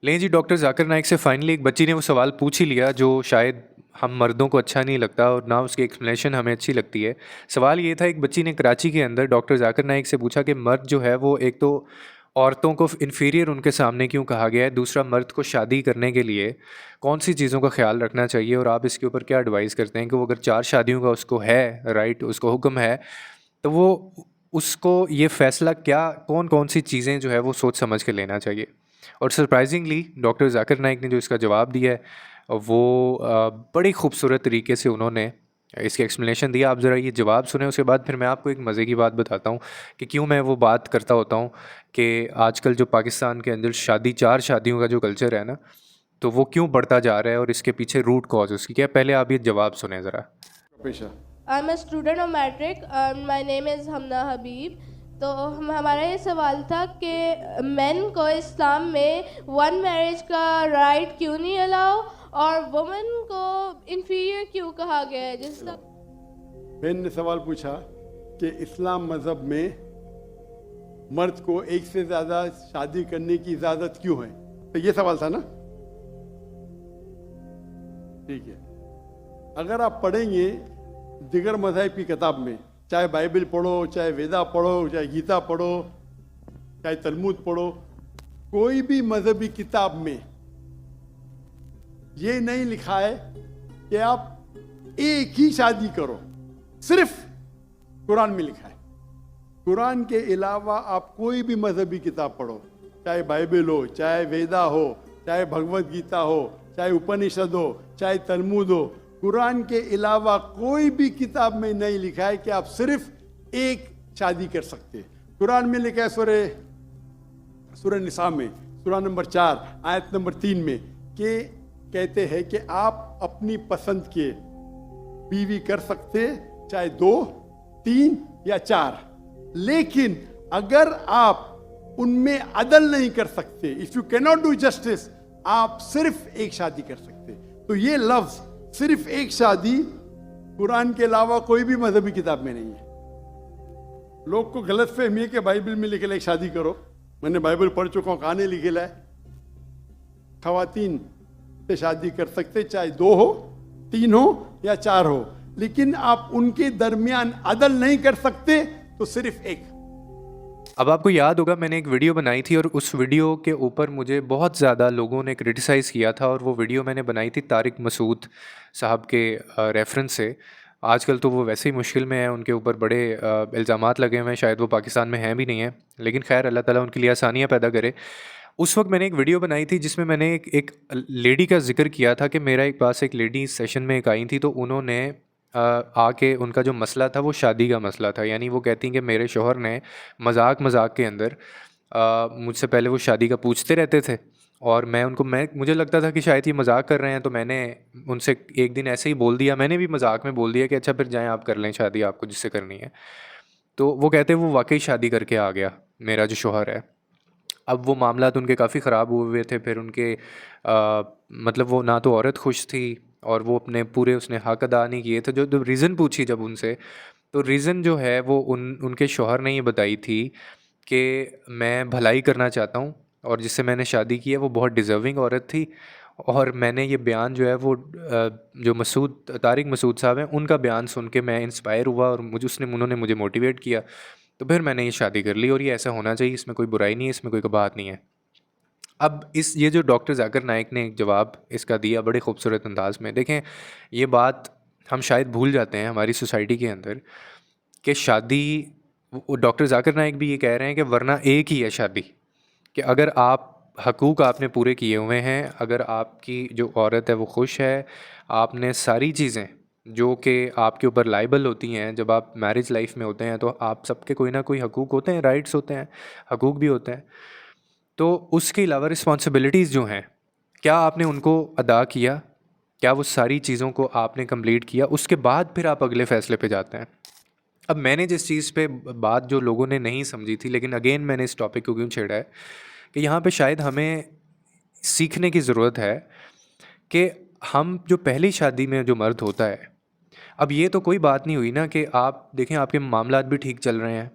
लें जी, डॉक्टर ज़ाकिर नाइक से फाइनली एक बच्ची ने वो सवाल पूछ ही लिया जो शायद हम मर्दों को अच्छा नहीं लगता और ना उसकी एक्सप्लेनेशन हमें अच्छी लगती है। सवाल ये था, एक बच्ची ने कराची के अंदर डॉक्टर ज़ाकिर नाइक से पूछा कि मर्द जो है वो एक तो औरतों को इन्फीरियर उनके सामने क्यों कहा गया है, दूसरा मर्द को शादी करने के लिए कौन सी चीज़ों का ख्याल रखना चाहिए, और आप इसके ऊपर क्या एडवाइस करते हैं कि वो अगर 4 शादियों का उसको है राइट, उसको हुक्म है, तो वो उसको ये फ़ैसला क्या कौन-कौन सी चीज़ें जो है वो सोच समझ के लेना चाहिए? और सरप्राइज़िंगली डॉक्टर ज़ाकिर नाइक ने जो इसका जवाब दिया है वो बड़ी खूबसूरत तरीके से उन्होंने इसकी एक्सप्लेनेशन दिया। आप ज़रा ये जवाब सुनें, उसके बाद फिर मैं आपको एक मज़े की बात बताता हूँ कि क्यों मैं वो बात करता होता हूँ कि आजकल जो पाकिस्तान के अंदर 4 शादियों का जो कल्चर है ना, तो वो क्यों बढ़ता जा रहा है और इसके पीछे रूट कॉज़ उसकी क्या है। पहले आप ये जवाब सुनें ज़रा। पेशा। I'm a student of matric and my name is Hamna Habib. तो हमारा ये सवाल था कि मेन को इस्लाम में वन मैरिज का राइट क्यों नहीं अलाउ और वुमेन को इन्फीरियर क्यों कहा गया है, जिस बहन ने सवाल पूछा कि इस्लाम मज़हब में मर्द को एक से ज़्यादा शादी करने की इजाज़त क्यों है। तो ये सवाल था ना, ठीक है। अगर आप पढ़ेंगे दिगर मज़हब की किताब में, चाहे बाइबल पढ़ो, चाहे वेदा पढ़ो, चाहे गीता पढ़ो, चाहे तलमुद पढ़ो, कोई भी मजहबी किताब में ये नहीं लिखा है कि आप एक ही शादी करो। सिर्फ कुरान में लिखा है। कुरान के अलावा आप कोई भी मजहबी किताब पढ़ो, चाहे बाइबल हो, चाहे वेदा हो, चाहे भगवत गीता हो, चाहे उपनिषद हो, चाहे तलमुद हो, कुरान के अलावा कोई भी किताब में नहीं लिखा है कि आप सिर्फ एक शादी कर सकते। कुरान में लिखा है सूरह निसा में सूरह नंबर 4 आयत नंबर 3 में कि कहते हैं कि आप अपनी पसंद के बीवी कर सकते, चाहे 2, 3 या 4, लेकिन अगर आप उनमें अदल नहीं कर सकते, if you can not do justice, आप सिर्फ एक शादी कर सकते। तो ये लफ्ज सिर्फ एक शादी कुरान के अलावा कोई भी मजहबी किताब में नहीं है। लोग को गलत फहमी है कि बाइबल में लिखे एक शादी करो। मैंने बाइबल पढ़ चुका हूँ, कहानी लिखे है खवातीन से शादी कर सकते, चाहे 2 हो, 3 हो या 4 हो, लेकिन आप उनके दरमियान अदल नहीं कर सकते, तो सिर्फ एक। अब आपको याद होगा मैंने एक वीडियो बनाई थी और उस वीडियो के ऊपर मुझे बहुत ज़्यादा लोगों ने क्रिटिसाइज़ किया था, और वो वीडियो मैंने बनाई थी तारिक मसूद साहब के रेफरेंस से। आजकल तो वो वैसे ही मुश्किल में है, उनके ऊपर बड़े इल्ज़ामात लगे हुए हैं, शायद वो पाकिस्तान में हैं भी नहीं हैं, लेकिन खैर अल्लाह ताला उनके लिए आसानियाँ पैदा करे। उस वक्त मैंने एक वीडियो बनाई थी जिसमें मैंने एक लेडी का जिक्र किया था कि मेरा एक पास एक लेडी सेशन में एक आई थी, तो उन्होंने आके उनका जो मसला था वो शादी का मसला था। यानी वो कहती हैं कि मेरे शौहर ने मजाक मजाक के अंदर मुझसे पहले वो शादी का पूछते रहते थे, और मैं मुझे लगता था कि शायद ये मजाक कर रहे हैं, तो मैंने उनसे एक दिन ऐसे ही बोल दिया, मैंने भी मजाक में बोल दिया कि अच्छा फिर जाएं आप कर लें शादी, आपको जिससे करनी है। तो वो कहते वो वाकई शादी करके आ गया, मेरा जो शौहर है। अब वो मामलात उनके काफ़ी ख़राब हुए हुए थे, फिर उनके मतलब वो ना तो औरत खुश थी और वो अपने पूरे उसने हक अदा नहीं किए थे। जो रीज़न पूछी जब उनसे, तो रीज़न जो है वो उनके शौहर ने ये बताई थी कि मैं भलाई करना चाहता हूँ, और जिससे मैंने शादी की है वो बहुत डिज़र्विंग औरत थी, और मैंने ये बयान जो है वो जो तारिक मसूद साहब हैं उनका बयान सुन के मैं इंस्पायर हुआ, और उन्होंने मुझे मोटिवेट किया, तो फिर मैंने ये शादी कर ली, और ये ऐसा होना चाहिए, इसमें कोई बुराई नहीं है, इसमें कोई बात नहीं है। अब ये जो डॉक्टर ज़ाकिर नाइक ने एक जवाब इसका दिया बड़े खूबसूरत अंदाज में, देखें ये बात हम शायद भूल जाते हैं हमारी सोसाइटी के अंदर कि शादी, डॉक्टर ज़ाकिर नाइक भी ये कह रहे हैं कि वरना एक ही है शादी, कि अगर आप हकूक़ आपने पूरे किए हुए हैं, अगर आपकी जो औरत है वो खुश है, आपने सारी चीज़ें जो कि आपके ऊपर लाइबल होती हैं जब आप मैरिज लाइफ में होते हैं, तो आप सबके कोई ना कोई हकूक़ होते हैं, राइट्स होते हैं, हकूक़ भी होते हैं। तो उसके अलावा रिस्पॉन्सिबिलिटीज़ जो हैं, क्या आपने उनको अदा किया? क्या वो सारी चीज़ों को आपने कंप्लीट किया? उसके बाद फिर आप अगले फ़ैसले पे जाते हैं। अब मैंने जिस चीज़ पे बात जो लोगों ने नहीं समझी थी, लेकिन अगेन मैंने इस टॉपिक को क्यों छेड़ा है कि यहाँ पे शायद हमें सीखने की ज़रूरत है कि हम जो पहली शादी में जो मर्द होता है, अब ये तो कोई बात नहीं हुई ना कि आप देखें आपके मामलात भी ठीक चल रहे हैं,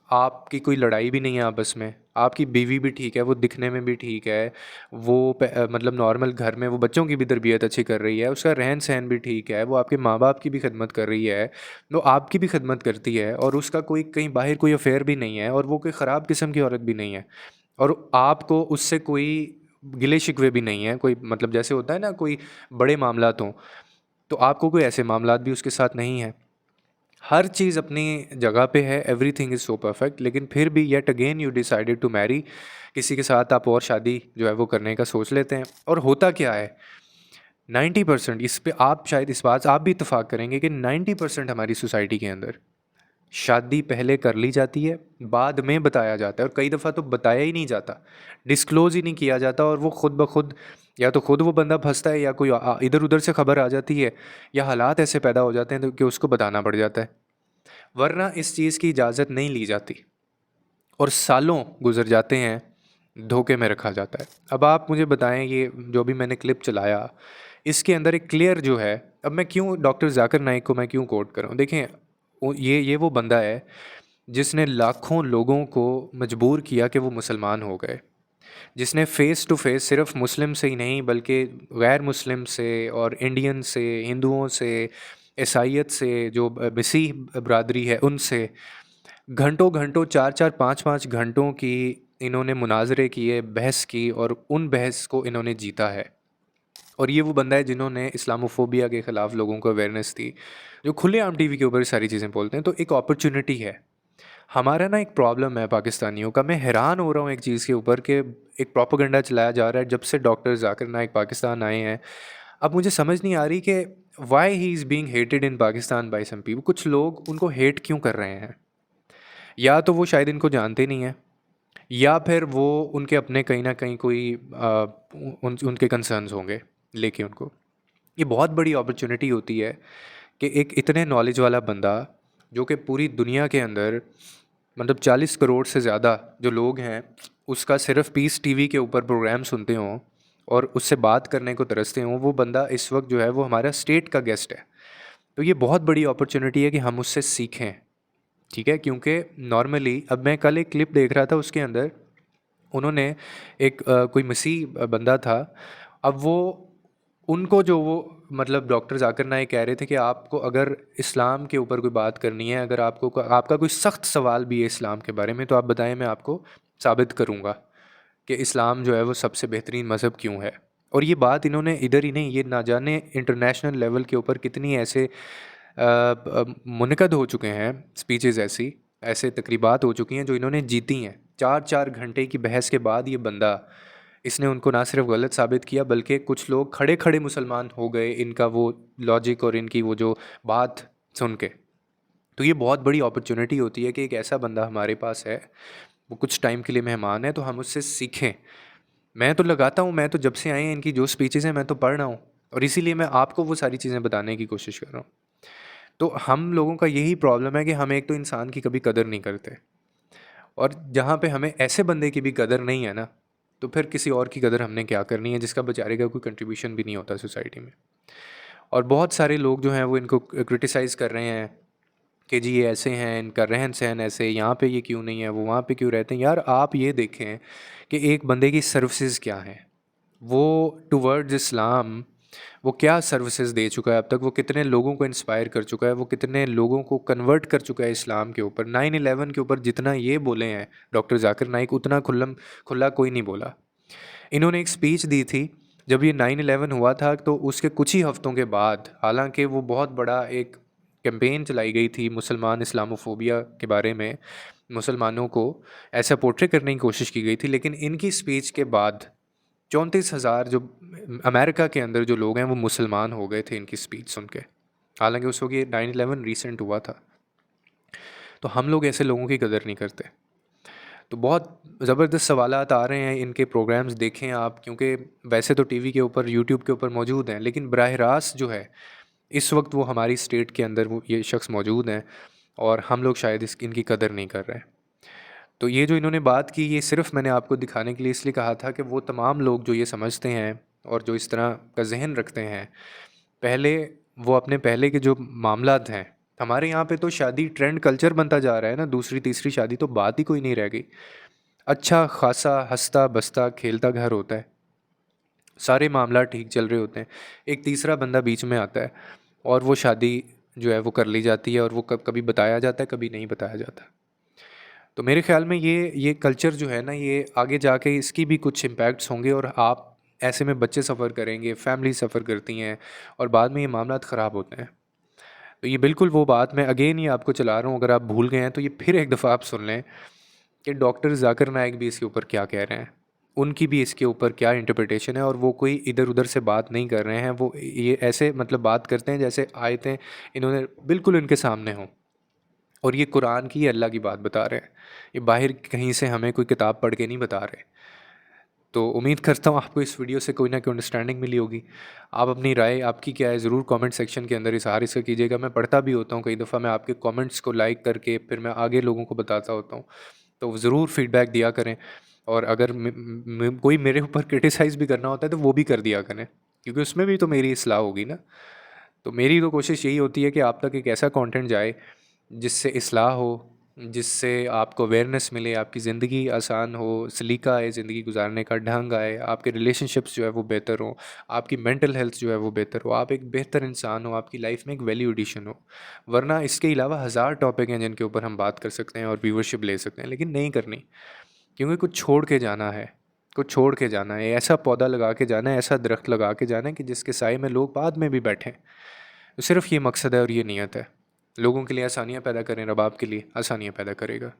आपकी कोई लड़ाई भी नहीं है आपस में, आपकी बीवी भी ठीक है, वो दिखने में भी ठीक है, वो मतलब नॉर्मल घर में वो बच्चों की भी तरबियत अच्छी कर रही है, उसका रहन सहन भी ठीक है, वो आपके माँ बाप की भी खिदमत कर रही है, वो आपकी भी खिदमत करती है, और उसका कोई कहीं बाहर कोई अफेयर भी नहीं है, और वो कोई ख़राब किस्म की औरत भी नहीं है, और आपको उससे कोई गिले शिकवे भी नहीं है, कोई मतलब जैसे होता है ना कोई बड़े मामलात हों, तो आपको कोई ऐसे मामलात भी उसके साथ नहीं है। हर चीज़ अपनी जगह पे है, एवरीथिंग इज़ सो परफेक्ट, लेकिन फिर भी yet again you decided to marry, किसी के साथ आप और शादी जो है वो करने का सोच लेते हैं। और होता क्या है, 90% इस पे आप शायद इस बात आप भी इत्तेफाक करेंगे कि 90% हमारी सोसाइटी के अंदर शादी पहले कर ली जाती है, बाद में बताया जाता है, और कई दफ़ा तो बताया ही नहीं जाता, डिस्क्लोज़ ही नहीं किया जाता, और वो खुद ब खुद या तो खुद वो बंदा फंसता है, या कोई इधर उधर से खबर आ जाती है, या हालात ऐसे पैदा हो जाते हैं कि उसको बताना पड़ जाता है, वरना इस चीज़ की इजाज़त नहीं ली जाती, और सालों गुजर जाते हैं, धोखे में रखा जाता है। अब आप मुझे बताएं, ये जो भी मैंने क्लिप चलाया, इसके अंदर एक क्लियर जो है, अब मैं क्यों डॉक्टर जाकिर नाइक को मैं क्यों कोट कर रहा हूँ, देखें ये वो बंदा है जिसने लाखों लोगों को मजबूर किया कि वो मुसलमान हो गए, जिसने फ़ेस टू फेस सिर्फ मुस्लिम से ही नहीं बल्कि गैर मुस्लिम से और इंडियन से, हिंदुओं से, ईसाइयत से, जो मसीह बरादरी है उनसे घंटों घंटों 4-4 5-5 घंटों की इन्होंने मुनाजरे किए, बहस की, और उन बहस को इन्होंने जीता है। और ये वो बंदा है जिन्होंने इस्लामोफोबिया के ख़िलाफ़ लोगों को अवेयरनेस दी, जो खुलेआम टीवी के ऊपर सारी चीज़ें बोलते हैं। तो एक अपॉर्चुनिटी है। हमारा ना एक प्रॉब्लम है पाकिस्तानियों का, मैं हैरान हो रहा हूँ एक चीज़ के ऊपर कि एक प्रोपेगेंडा चलाया जा रहा है जब से डॉक्टर जाकिर नाइक पाकिस्तान आए हैं। अब मुझे समझ नहीं आ रही कि why he is being hated in Pakistan by some people. कुछ लोग उनको हेट क्यों कर रहे हैं? या तो वो शायद इनको जानते नहीं हैं, या फिर वो उनके अपने कहीं न कहीं कोई उनके कंसर्न्स होंगे लेके उनको। ये बहुत बड़ी अपॉर्चुनिटी होती है कि एक इतने नॉलेज वाला बंदा, जो कि पूरी दुनिया के अंदर मतलब 40 करोड़ से ज़्यादा जो लोग हैं, उसका सिर्फ पीस टीवी के ऊपर प्रोग्राम सुनते हों और उससे बात करने को तरसते हों, वो बंदा इस वक्त जो है वो हमारा स्टेट का गेस्ट है। तो ये बहुत बड़ी अपॉर्चुनिटी है कि हम उससे सीखें, ठीक है? क्योंकि नॉर्मली अब मैं कल एक क्लिप देख रहा था, उसके अंदर उन्होंने एक कोई मसीह बंदा था, अब वो उनको जो वो मतलब डॉक्टर जाकिर नाइक कह रहे थे कि आपको अगर इस्लाम के ऊपर कोई बात करनी है, अगर आपका कोई सख्त सवाल भी है इस्लाम के बारे में, तो आप बताएं, मैं आपको साबित करूंगा कि इस्लाम जो है वो सबसे बेहतरीन मज़हब क्यों है। और ये बात इन्होंने इधर ही नहीं, ये ना जाने इंटरनेशनल लेवल के ऊपर कितनी ऐसे मुनक़द हो चुके हैं स्पीचेस, ऐसे तकरीबात हो चुकी हैं जो इन्होंने जीती हैं। 4-4 घंटे की बहस के बाद ये बंदा, इसने उनको ना सिर्फ गलत साबित किया बल्कि कुछ लोग खड़े खड़े मुसलमान हो गए इनका वो लॉजिक और इनकी वो जो बात सुन के। तो ये बहुत बड़ी अपॉर्चुनिटी होती है कि एक ऐसा बंदा हमारे पास है, वो कुछ टाइम के लिए मेहमान है, तो हम उससे सीखें। मैं तो लगाता हूँ, मैं तो जब से आए हैं इनकी जो स्पीचेज़ हैं मैं तो पढ़ रहा हूँ, और इसीलिए मैं आपको वो सारी चीज़ें बताने की कोशिश कर रहा हूँ। तो हम लोगों का यही प्रॉब्लम है कि हम एक तो इंसान की कभी कदर नहीं करते, और जहाँ पे हमें ऐसे बंदे की भी कदर नहीं है ना, तो फिर किसी और की कदर हमने क्या करनी है जिसका बेचारे का कोई कंट्रीब्यूशन भी नहीं होता सोसाइटी में। और बहुत सारे लोग जो हैं वो इनको क्रिटिसाइज़ कर रहे हैं कि जी ये ऐसे हैं, इनका रहन सहन ऐसे, यहाँ पे ये क्यों नहीं है, वो वहाँ पे क्यों रहते हैं। यार आप ये देखें कि एक बंदे की सर्विसेज क्या हैं, वो टुवर्ड्स इस्लाम वो क्या सर्विसेज दे चुका है अब तक, वो कितने लोगों को इंस्पायर कर चुका है, वो कितने लोगों को कन्वर्ट कर चुका है इस्लाम के ऊपर। 9/11 के ऊपर जितना ये बोले हैं डॉक्टर जाकिर नाइक, उतना खुला कोई नहीं बोला। इन्होंने एक स्पीच दी थी जब ये 9/11 हुआ था, तो उसके कुछ ही हफ्तों के बाद, हालांकि वो बहुत बड़ा एक कैंपेन चलाई गई थी मुसलमान इस्लामोफोबिया के बारे में, मुसलमानों को ऐसा पोर्ट्रे करने की कोशिश की गई थी, लेकिन इनकी स्पीच के बाद 34,000 जो अमेरिका के अंदर जो लोग हैं वो मुसलमान हो गए थे इनकी स्पीच सुन के। हालांकि उस वक्त ये 9/11 रिसेंट हुआ था। तो हम लोग ऐसे लोगों की कदर नहीं करते। तो बहुत ज़बरदस्त सवालात आ रहे हैं, इनके प्रोग्राम्स देखें आप, क्योंकि वैसे तो टीवी के ऊपर, यूट्यूब के ऊपर मौजूद हैं, लेकिन बराह रास्त जो है इस वक्त वो हमारी स्टेट के अंदर वो ये शख्स मौजूद हैं, और हम लोग शायद इनकी कदर नहीं कर रहे हैं। तो ये जो इन्होंने बात की, ये सिर्फ मैंने आपको दिखाने के लिए इसलिए कहा था कि वो तमाम लोग जो ये समझते हैं और जो इस तरह का जहन रखते हैं, पहले वो अपने पहले के जो मामलात हैं, हमारे यहाँ पे तो शादी ट्रेंड कल्चर बनता जा रहा है ना, दूसरी तीसरी शादी तो बात ही कोई नहीं रह गई। अच्छा खासा हंसता बसता खेलता घर होता है, सारे मामला ठीक चल रहे होते हैं, एक तीसरा बंदा बीच में आता है और वो शादी जो है वो कर ली जाती है, और वो कभी बताया जाता है कभी नहीं बताया जाता। तो मेरे ख़्याल में ये कल्चर जो है ना, ये आगे जाके इसकी भी कुछ इम्पैक्ट्स होंगे, और आप ऐसे में बच्चे सफ़र करेंगे, फैमिली सफ़र करती हैं, और बाद में ये मामलात ख़राब होते हैं। तो ये बिल्कुल वो बात मैं अगेन ये आपको चला रहा हूँ, अगर आप भूल गए हैं तो ये फिर एक दफ़ा आप सुन लें कि डॉक्टर जाकिर नाइक भी इसके ऊपर क्या कह रहे हैं, उनकी भी इसके ऊपर क्या इंटरप्रिटेशन है, और वो कोई इधर उधर से बात नहीं कर रहे हैं, वो ये ऐसे मतलब बात करते हैं जैसे आयतें इन्होंने बिल्कुल इनके सामने हों, और ये कुरान की अल्लाह की बात बता रहे हैं, ये बाहर कहीं से हमें कोई किताब पढ़ के नहीं बता रहे। तो उम्मीद करता हूँ आपको इस वीडियो से कोई ना कोई अंडरस्टैंडिंग मिली होगी। आप अपनी राय आपकी क्या है ज़रूर कमेंट सेक्शन के अंदर इज़हार इसका कीजिएगा। मैं पढ़ता भी होता हूँ, कई दफ़ा मैं आपके कमेंट्स को लाइक करके फिर मैं आगे लोगों को बताता होता हूँ, तो ज़रूर फीडबैक दिया करें। और अगर कोई मेरे ऊपर क्रिटिसाइज़ भी करना होता है तो वो भी कर दिया करें, क्योंकि उसमें भी तो मेरी इस्लाह होगी ना। तो मेरी तो कोशिश यही होती है कि आप तक एक ऐसा कंटेंट जाए जिससे इस्लाह हो, जिससे आपको अवेयरनेस मिले, आपकी ज़िंदगी आसान हो, सलीका आए, ज़िंदगी गुजारने का ढंग आए, आपके रिलेशनशिप्स जो है वो बेहतर हों, आपकी मेंटल हेल्थ जो है वो बेहतर हो, आप एक बेहतर इंसान हो, आपकी लाइफ में एक वैल्यू एडिशन हो। वरना इसके अलावा हज़ार टॉपिक हैं जिनके ऊपर हम बात कर सकते हैं और व्यूवरशिप ले सकते हैं, लेकिन नहीं करनी, क्योंकि कुछ छोड़ के जाना है, कुछ छोड़ के जाना है, ऐसा पौधा लगा के जाना है, ऐसा दरख्त लगा के जाना है कि जिसके साए में लोग बाद में भी बैठें। तो सिर्फ़ ये मकसद है और ये नीयत है। लोगों के लिए आसानियाँ पैदा करें, रब आपके लिए आसानियाँ पैदा करेगा।